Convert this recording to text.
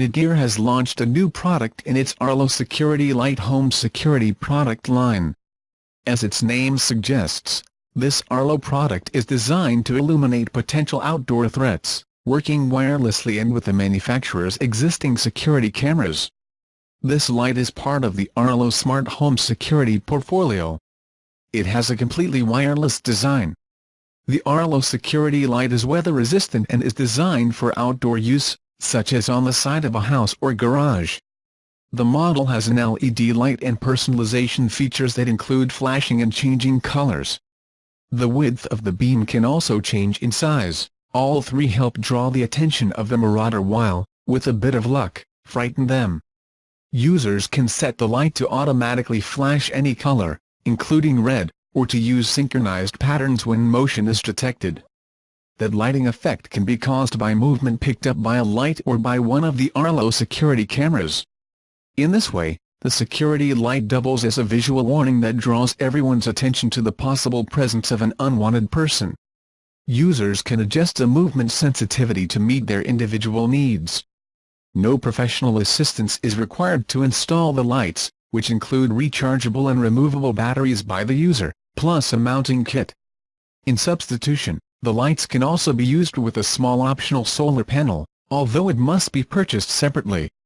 Netgear has launched a new product in its Arlo Security Light home security product line. As its name suggests, this Arlo product is designed to illuminate potential outdoor threats, working wirelessly and with the manufacturer's existing security cameras. This light is part of the Arlo Smart Home Security portfolio. It has a completely wireless design. The Arlo Security Light is weather-resistant and is designed for outdoor use, such as on the side of a house or garage. The model has an LED light and personalization features that include flashing and changing colors. The width of the beam can also change in size. All three help draw the attention of the marauder while, with a bit of luck, frighten them. Users can set the light to automatically flash any color, including red, or to use synchronized patterns when motion is detected. That lighting effect can be caused by movement picked up by a light or by one of the Arlo security cameras. In this way, the security light doubles as a visual warning that draws everyone's attention to the possible presence of an unwanted person. Users can adjust the movement sensitivity to meet their individual needs. No professional assistance is required to install the lights, which include rechargeable and removable batteries by the user, plus a mounting kit. In substitution, the lights can also be used with a small optional solar panel, although it must be purchased separately.